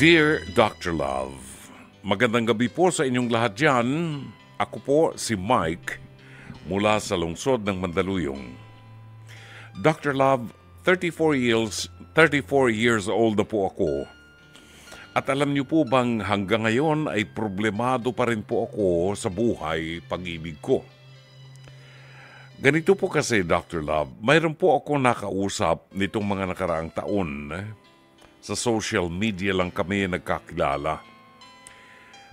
Dear Dr. Love, magandang gabi po sa inyong lahat dyan. Ako po si Mike mula sa lungsod ng Mandaluyong. Dr. Love, 34 years old na po ako. At alam niyo po bang hanggang ngayon ay problemado pa rin po ako sa buhay pag-ibig ko. Ganito po kasi, Dr. Love, mayroon po ako nakausap nitong mga nakaraang taon. Sa social media lang kami nagkakilala.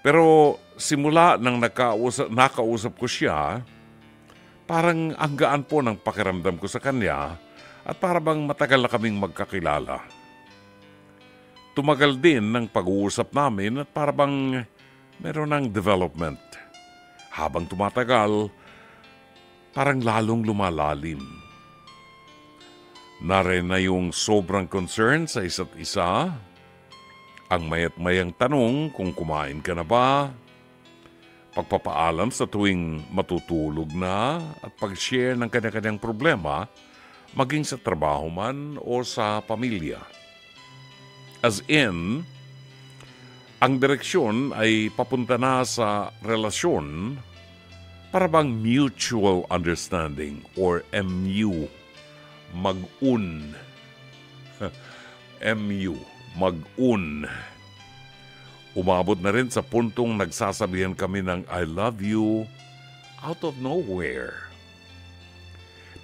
Pero simula nang nakausap ko siya, parang ang gaan po ng pakiramdam ko sa kanya at parang matagal na kaming magkakilala. Tumagal din ng pag-uusap namin at parang meron ng development. Habang tumatagal, parang lalong lumalalim. Narin na yung sobrang concern sa isa't isa, ang mayat-mayang tanong kung kumain ka na ba, pagpapaalam sa tuwing matutulog na at pag-share ng kanya-kanyang problema, maging sa trabaho man o sa pamilya. As in, ang direksyon ay papunta na sa relasyon para bang mutual understanding or MU. Mag-un. MU. Mag-un. Umabot na rin sa puntong nagsasabihan kami ng I love you out of nowhere.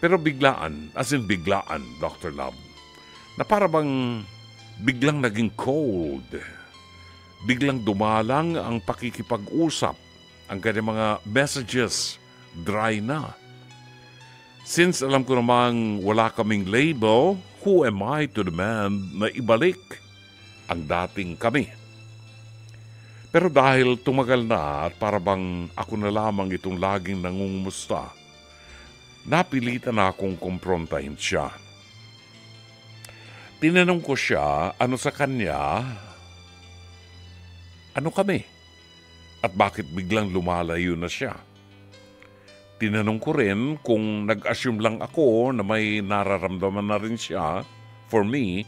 Pero biglaan, as in biglaan, Dr. Love, na para bang biglang naging cold. Biglang dumalang ang pakikipag-usap. Ang kanyang mga messages, dry na. Since alam ko namang wala kaming label, who am I to demand na ibalik ang dating kami? Pero dahil tumagal na at parabang ako na lamang itong laging nangungumusta, napilitan na akong kumprontahin siya. Tinanong ko siya ano sa kanya, ano kami? At bakit biglang lumalayo na siya? Tinanong ko rin kung nag-assume lang ako na may nararamdaman na rin siya for me,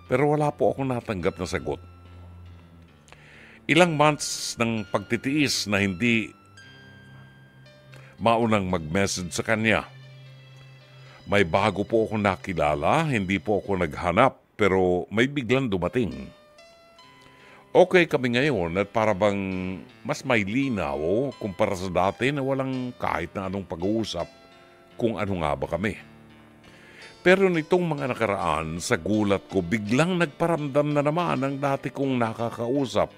pero wala po akong natanggap na sagot. Ilang months ng pagtitiis na hindi maunang mag-message sa kanya. May bago po akong nakilala, hindi po ako naghanap, pero may biglang dumating. Okay kami ngayon at para bang mas may linaw kumpara sa dati na walang kahit na anong pag-uusap kung ano nga ba kami. Pero nitong mga nakaraan, sa gulat ko, biglang nagparamdam na naman ang dati kong nakakausap.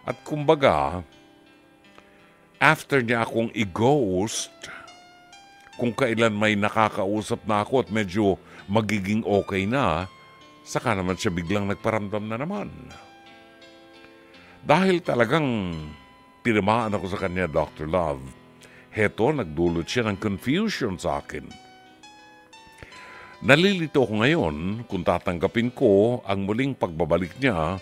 At kumbaga, after niya akong i-ghost, kung kailan may nakakausap na ako at medyo magiging okay na, saka naman siya biglang nagparamdam na naman. Dahil talagang tinamaan ako sa kanya, Dr. Love, heto nagdulot siya ng confusion sa akin. Nalilito ko ngayon kung tatanggapin ko ang muling pagbabalik niya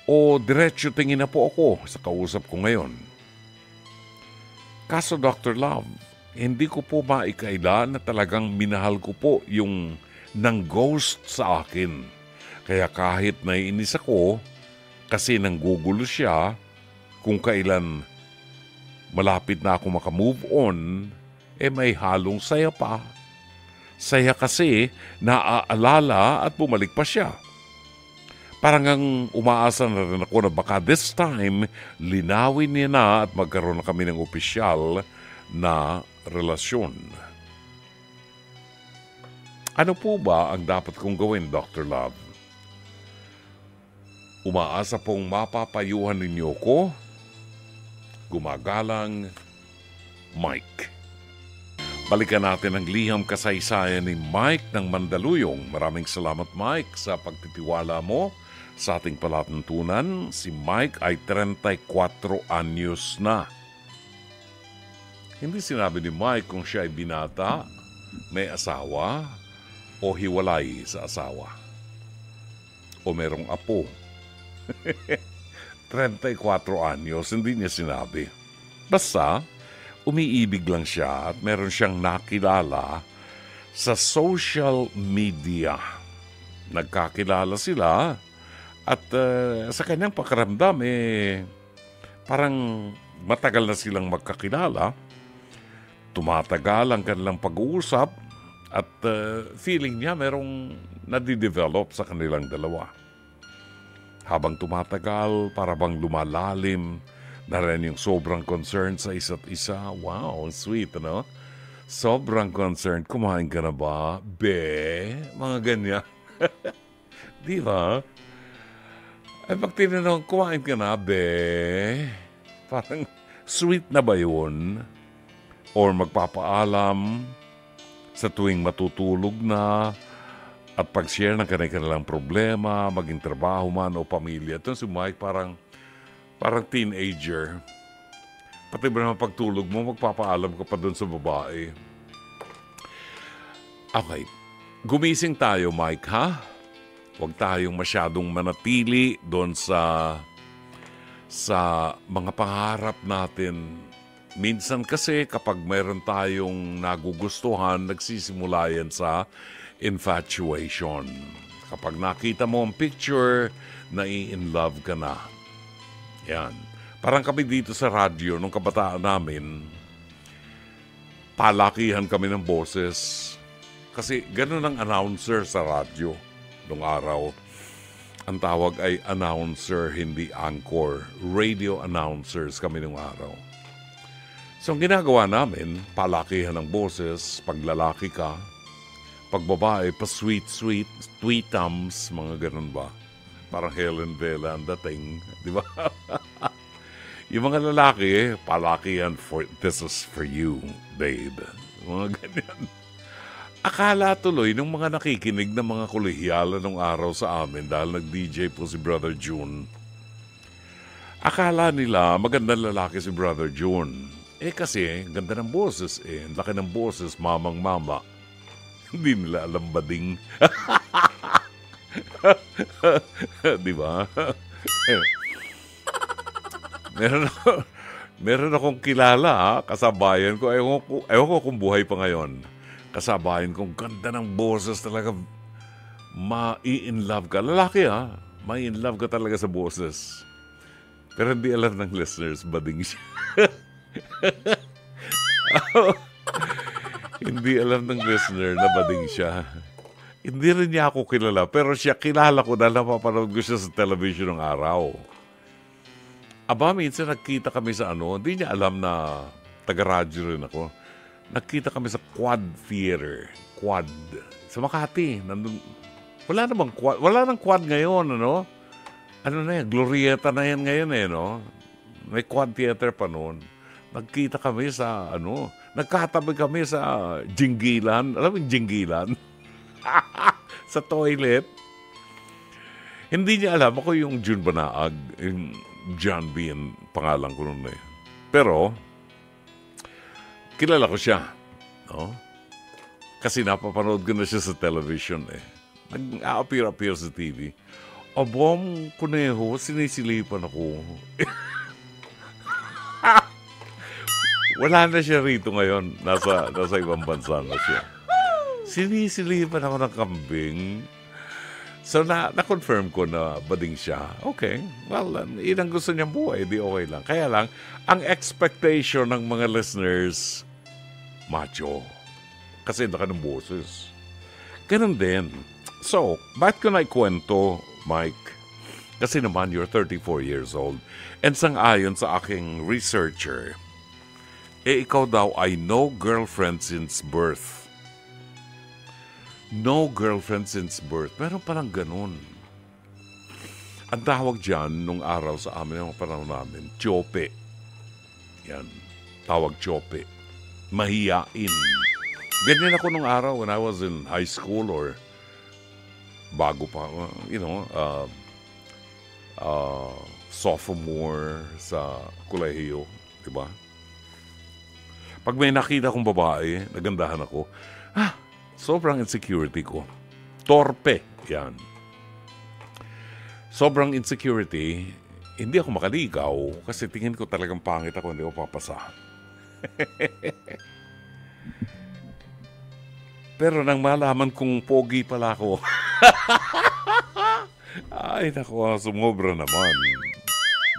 o diretso tingin na po ako sa kausap ko ngayon. Kaso Dr. Love, hindi ko po maikaila na talagang minahal ko po yung nang-ghost sa akin. Kaya kahit naiinis ako, kasi nanggugulo siya kung kailan malapit na ako makamove on, may halong saya pa. Saya kasi naaalala at bumalik pa siya. Parang ang umaasa na rin ako na baka this time, linawin niya na at magkaroon na kami ng opisyal na relasyon. Ano po ba ang dapat kong gawin, Dr. Love? Umaasa pong mapapayuhan ninyo ko. Gumagalang, Mike. Balikan natin ang liham kasaysayan ni Mike ng Mandaluyong. Maraming salamat, Mike, sa pagtitiwala mo sa ating palatuntunan. Si Mike ay 34 anyos na. Hindi sinabi ni Mike kung siya ay binata, may asawa, o hiwalay sa asawa. O merong apo. 34 anyos, hindi niya sinabi. Basta, umiibig lang siya at meron siyang nakilala sa social media. Nagkakilala sila At sa kanyang pakiramdam, parang matagal na silang magkakilala. Tumatagal ang kanilang pag-uusap at feeling niya merong nadidevelop sa kanilang dalawa. Habang tumatagal, para bang lumalalim na rin yung sobrang concern sa isa't isa. Wow, sweet, ano? Sobrang concerned. Kumain ka na ba? Be? Mga ganyan. Di ba? Ay, pag tinanong, kumain ka na, be? Parang sweet na ba yun? Or magpapaalam sa tuwing matutulog na at pag-share ng kanilang problema, maging trabaho man o pamilya. Ito si Mike parang teenager. Pati ba naman pagtulog mo, magpapaalam ka pa dun sa babae. Okay. Gumising tayo, Mike, ha? Huwag tayong masyadong manatili doon sa mga pangarap natin. Minsan kasi kapag mayroon tayong nagugustuhan, nagsisimula yan sa infatuation. Kapag nakita mo ang picture, nai-in love ka na. Yan. Parang kami dito sa radyo, nung kabataan namin, palakihan kami ng boses. Kasi ganun ang announcer sa radyo nung araw. Ang tawag ay announcer, hindi anchor. Radio announcers kami nung araw. So, ang ginagawa namin, palakihan ng boses, pag lalaki ka, pag babae, pa-sweet, tweetums, mga ganun ba? Parang Helen Vela ang dating, di ba? Yung mga lalaki, palakihan, this is for you, babe. Mga ganyan. Akala tuloy ng mga nakikinig ng mga kolehiyala nung araw sa amin dahil nag-DJ po si Brother June. Akala nila magandang lalaki si Brother June. Kasi ganda ng boses ang laki ng boses, mamang-mama. Hindi nila alam bading. Di ba? Meron akong kilala, kasabayan ko. Ewan ko kung buhay pa ngayon. Kasabayan kong ganda ng boses talaga. Ma-in love ka. Lalaki ma-in love ka talaga sa boses. Pero hindi alam ng listeners, bading siya. Hindi alam ng listener na bading siya. Hindi rin niya ako kilala, pero siya kilala ko dahil napapanood ko siya sa television ng araw. Aba, minsan nagkita kami sa hindi niya alam na taga-radyo rin ako. Nagkita kami sa Quad Theater. Quad. Sa Makati. Wala nang Quad ngayon, ano? Ano na yan? Glorieta na yan ngayon, no? May Quad Theater pa noon. Nagkita kami sa, nagkatabi kami sa Jinggilan. Alam mo yung Jinggilan? Sa toilet. Hindi niya alam ako yung June Banaag. Yung John B. ang pangalan ko noon eh. Pero, kilala ko siya. No? Kasi napapanood ko na siya sa television eh. Nag-appear sa TV. Abong kuneho, sinisilipan ako. Wala na siya rito ngayon. Nasa ibang bansa na siya. Sinisilipan ako ng kambing. So, na-confirm ko na bading siya. Okay. Well, yun ang gusto niyang buhay. Di okay lang. Kaya lang, ang expectation ng mga listeners, macho. Kasi laki ng boses. Ganun din. So, bakit ko naikwento, Mike? Kasi naman, you're 34 years old. And sang-ayon sa aking researcher, ikaw daw ay no girlfriend since birth. No girlfriend since birth. Meron palang ganun. Ang tawag dyan, nung araw sa amin, yung panahon namin, tsope. Yan. Tawag tsope. Mahiyain. Ganyan ako nung araw when I was in high school or bago pa, sophomore sa kolehiyo. Diba? Pag may nakita kong babae, nagandahan ako, sobrang insecurity ko. Torpe. Yan. Sobrang insecurity, hindi ako makaligaw kasi tingin ko talagang pangit ako, hindi ako papasa. Pero nang malaman kong pogi pala ako, Ay, naku, sumobra naman.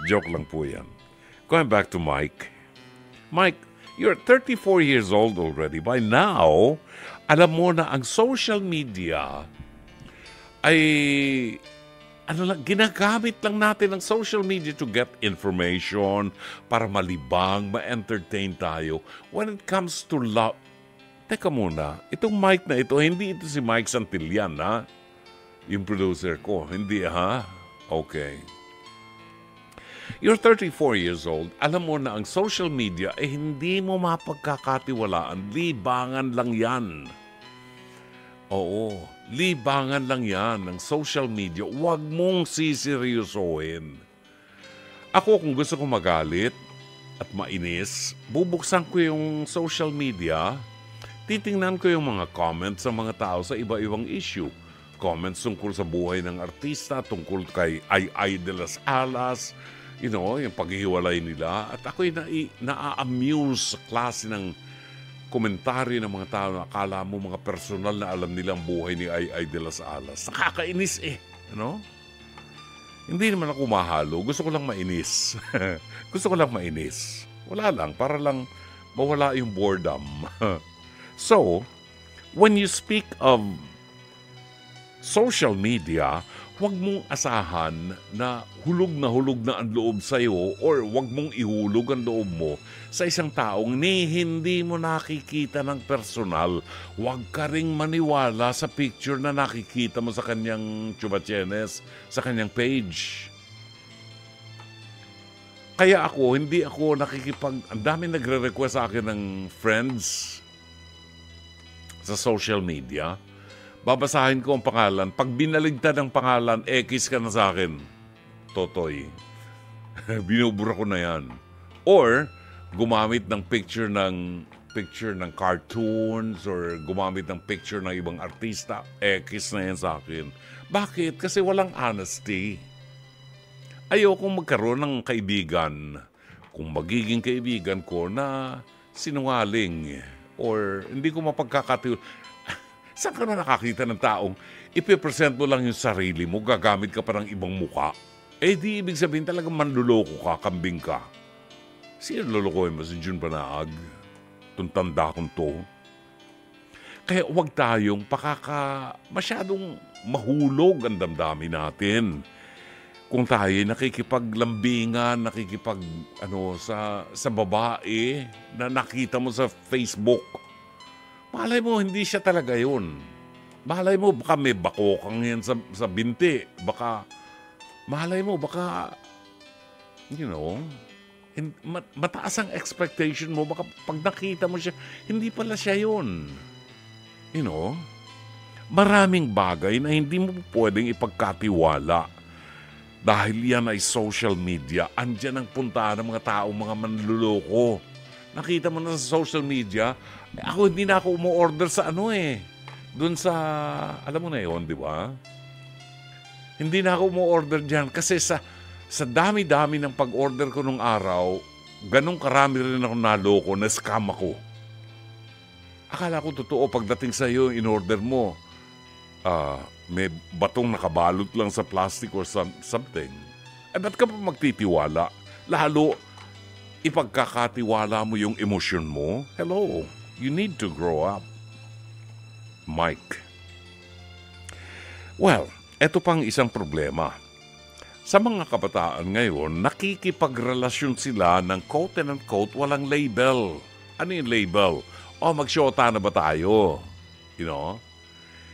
Joke lang po yan. Going back to Mike. Mike, you're 34 years old already. By now, alam mo na ang social media ay ginagamit lang natin ang social media to get information, para malibang, ma-entertain tayo. When it comes to love, teka muna, itong Mike na ito, hindi ito si Mike Santillan, ha? Yung producer ko, hindi, ha? Okay. You're 34 years old, alam mo na ang social media ay hindi mo mapagkakatiwalaan, libangan lang yan. Oo, libangan lang yan ng social media. Huwag mong siseryosohin. Ako, kung gusto kong magalit at mainis, bubuksan ko yung social media, titingnan ko yung mga comments ng mga tao sa iba-ibang issue. Comments tungkol sa buhay ng artista, tungkol kay Ay de las Alas, yung paghihiwalay nila. At ako'y na-amuse sa klase ng komentaryo ng mga tao na akala mo mga personal na alam nilang buhay ni Ay de las Alas. Nakakainis Hindi naman ako mahalo. Gusto ko lang mainis. Gusto ko lang mainis. Wala lang. Para lang mawala yung boredom. So, when you speak of social media, huwag mong asahan na hulog na ang loob sa'yo or huwag mong ihulog ang loob mo sa isang taong hindi mo nakikita ng personal. Huwag ka ring maniwala sa picture na nakikita mo sa kanyang chubachenes, sa kanyang page. Kaya hindi ako ang dami nagre-request sa akin ng friends sa social media. Babasahin ko ang pangalan. Pag binaligtad ang pangalan, X ka na sa akin. Totoy. Binubura ko na yan. Or, gumamit ng picture ng cartoons or gumamit ng picture ng ibang artista, X na yan sa akin. Bakit? Kasi walang honesty. Ayokong magkaroon ng kaibigan. Kung magiging kaibigan ko na sinungaling or hindi ko mapagkakatiwala. Saan ka na nakakita ng taong ipipresent mo lang yung sarili mo, gagamit ka pa ng ibang muka? Di ibig sabihin talagang manluloko ka, kambing ka. Sino lulukoy mo? Si Jun Banaag? Itong tanda kong to. Kaya huwag tayong masyadong mahulog ang damdamin natin. Kung tayo nakikipaglambingan, sa babae na nakita mo sa Facebook, malay mo, hindi siya talaga yun. Malay mo, baka may bakokang yan sa binti. Malay mo, mataas ang expectation mo. Baka pag nakita mo siya, hindi pala siya yun. Maraming bagay na hindi mo pwedeng ipagkatiwala. Dahil yan ay social media. Andyan ang puntahan ng mga taong mga manluloko. Nakita mo na sa social media, ako hindi na ako umu-order sa doon sa, alam mo na yun, di ba? Hindi na ako umu-order dyan kasi sa dami-dami ng pag-order ko nung araw, ganun karami rin ako naloko, na-scam ako. Akala ko totoo, pagdating sa iyo, in-order mo, may batong nakabalot lang sa plastic or something. Ba't ka pa magtitiwala? Lalo, ipagkakatiwala mo yung emosyon mo. Hello, you need to grow up. Mike. Well, eto pang isang problema. Sa mga kabataan ngayon, nakikipagrelasyon sila ng quote-and-unquote walang label. Ano yung label? Magsyota na ba tayo?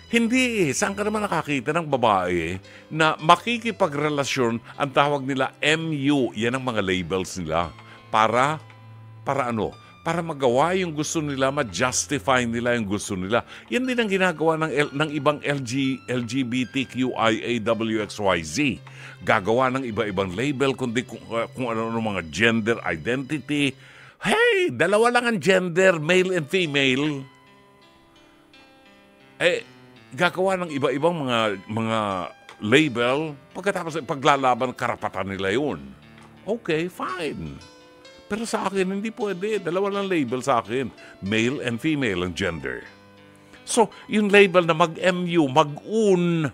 Hindi. Saan ka naman nakakita ng babae na makikipagrelasyon, ang tawag nila MU. Yan ang mga labels nila. Para ano? Para magawa yung gusto nila, ma-justify nila yung gusto nila. Yan din ang ginagawa ng ibang LGBTQIAWXYZ. Gagawa ng iba-ibang label, kundi kung ano mga gender identity. Hey, dalawa lang ang gender, male and female. Gagawa ng iba-ibang mga label, pagkatapos paglalaban, karapatan nila yun. Okay, fine. Pero sa akin, hindi pwede. Dalawa lang label sa akin. Male and female ang gender. So, yung label na mag-MU, mag-un,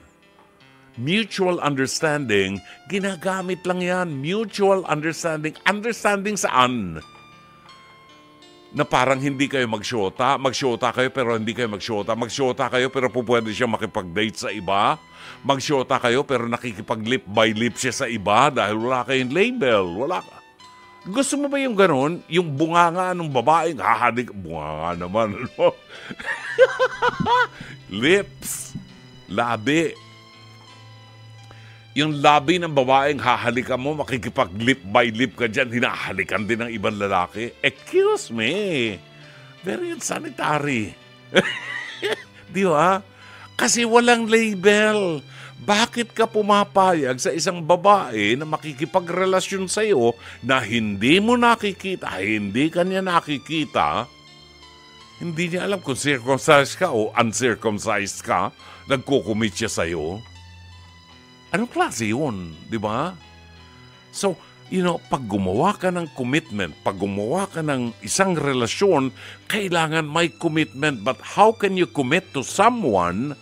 Mutual understanding, ginagamit lang yan. Mutual understanding. Understanding saan? Na parang hindi kayo magsyota. Magsyota kayo pero hindi kayo magsyota. Magsyota kayo pero pwede siya makipag-date sa iba. Magsyota kayo pero nakikipag-lip by lip siya sa iba dahil wala kayong label. Wala ka. Gusto mo ba yung ganon? Yung bunganga ng babaeng hahadik. Bunganga naman. Ano? Lips. Labi. Yung labi ng babaeng hahalikan mo, makikipag-lip by lip ka dyan, hinahalikan din ng ibang lalaki. Excuse me. Very unsanitary. Di ba? Kasi walang label. Bakit ka pumapayag sa isang babae na makikipagrelasyon sa'yo na hindi mo nakikita, hindi kanya nakikita, hindi niya alam kung circumcised ka o uncircumcised ka, nagkukumit siya sa'yo? Anong klase yun? Di ba? So, pag gumawa ka ng commitment, pag gumawa ka ng isang relasyon, kailangan may commitment. But how can you commit to someone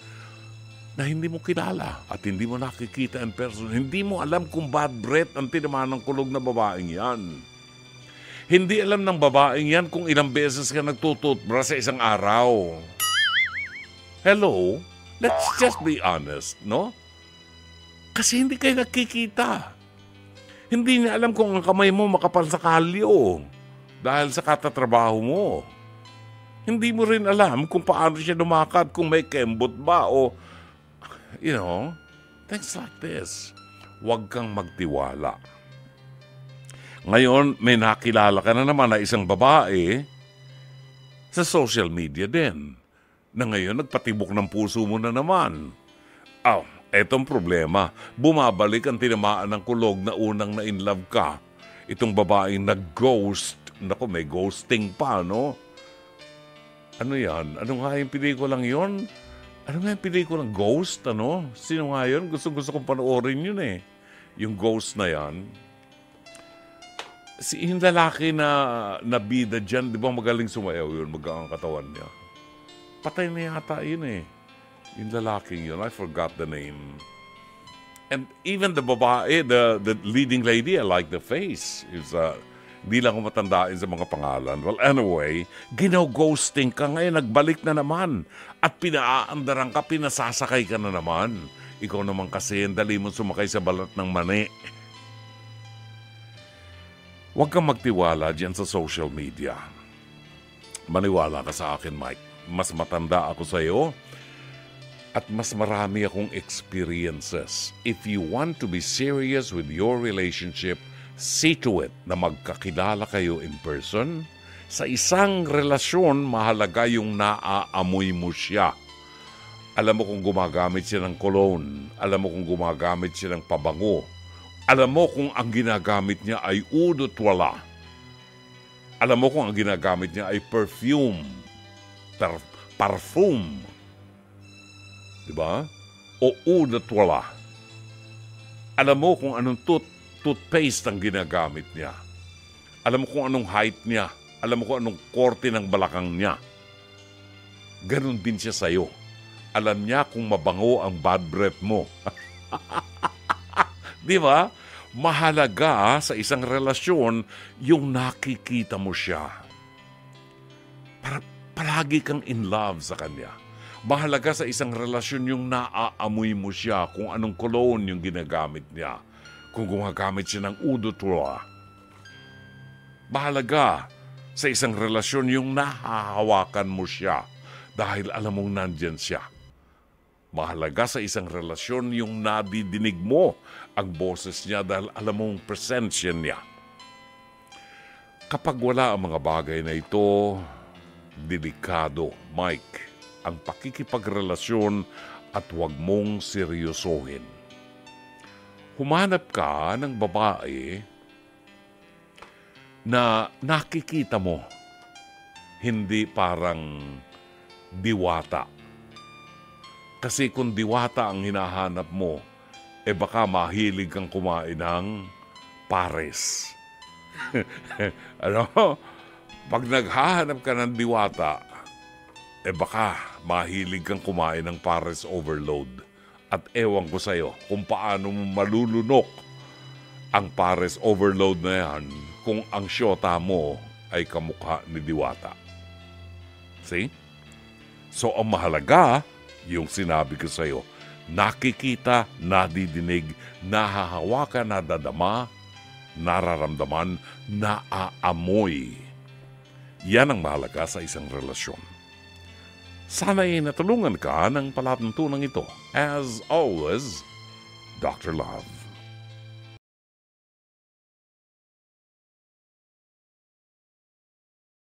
na hindi mo kilala at hindi mo nakikita in person? Hindi mo alam kung bad breath ang tinamaan ng kulog na babaeng yan. Hindi alam ng babaeng yan kung ilang beses ka nagtututbrush sa isang araw. Hello? Let's just be honest, no? Kasi hindi kayo nakikita. Hindi niya alam kung ang kamay mo makapal sa kalyo dahil sa katatrabaho mo. Hindi mo rin alam kung paano siya lumakad, kung may kembot ba o, things like this. Huwag kang magtiwala. Ngayon, may nakilala ka na naman na isang babae sa social media din na ngayon nagpatibok ng puso mo na naman. Etong problema, bumabalik ang tinamaan ng kulog na unang na-inlove ka. Itong babaeng nag-ghost. Naku, may ghosting pa, no? Ano yan? Ano nga yung pelikulang yun? Ano nga yung pelikulang Ghost, ano? Sino nga yun? Gusto kong panoorin yun eh. Yung Ghost na yan. Yung lalaki na bida dyan, di ba magaling sumayaw yun? Magang katawan niya. Patay na yata yun eh. Yung lalaking yun, I forgot the name. And even the babae, the leading lady, I like the face. Hindi lang ko matandaan sa mga pangalan. Well, anyway, ginaw-ghosting ka ngayon, nagbalik na naman. At pinaaandaran ka, pinasasakay ka na naman. Ikaw naman kasi, dali mo sumakay sa balat ng mani. Huwag kang magtiwala dyan sa social media. Maniwala ka sa akin, Mike. Mas matanda ako sa iyo. At mas marami akong experiences. If you want to be serious with your relationship, see to it na magkakilala kayo in person. Sa isang relasyon, mahalaga yung naaamoy mo siya. Alam mo kung gumagamit siya ng cologne. Alam mo kung gumagamit siya ng pabango. Alam mo kung ang ginagamit niya ay oud at wala. Alam mo kung ang ginagamit niya ay perfume. Parfum. Diba? O oud at wala. Alam mo kung anong toothpaste ang ginagamit niya. Alam mo kung anong height niya. Alam mo kung anong korte ng balakang niya. Ganon din siya sa'yo. Alam niya kung mabango ang bad breath mo. Di ba? Mahalaga sa isang relasyon yung nakikita mo siya. Para palagi kang in love sa kanya. Mahalaga sa isang relasyon yung naaamoy mo siya, kung anong cologne yung ginagamit niya, kung gumagamit siya ng oud at wala. Mahalaga sa isang relasyon yung nahahawakan mo siya dahil alam mong nandyan siya. Mahalaga sa isang relasyon yung nadidinig mo ang boses niya dahil alam mong presensya niya. Kapag wala ang mga bagay na ito, delikado, Mike, ang pakikipagrelasyon at huwag mong seryosohin. Humanap ka ng babae na nakikita mo, hindi parang diwata. Kasi kung diwata ang hinahanap mo, baka mahilig kang kumain ng pares. Pag naghahanap ka ng diwata, baka mahilig kang kumain ng pares overload. At ewan ko sa'yo kung paano mo malulunok ang pares overload na yan kung ang syota mo ay kamukha ni Diwata. See? So ang mahalaga, yung sinabi ko sa'yo, nakikita, nadidinig, nahahawakan, nadadama, nararamdaman, naaamoy. Yan ang mahalaga sa isang relasyon. Sana'y natulungan ka ng palatuntunan ito. As always, Dr. Love.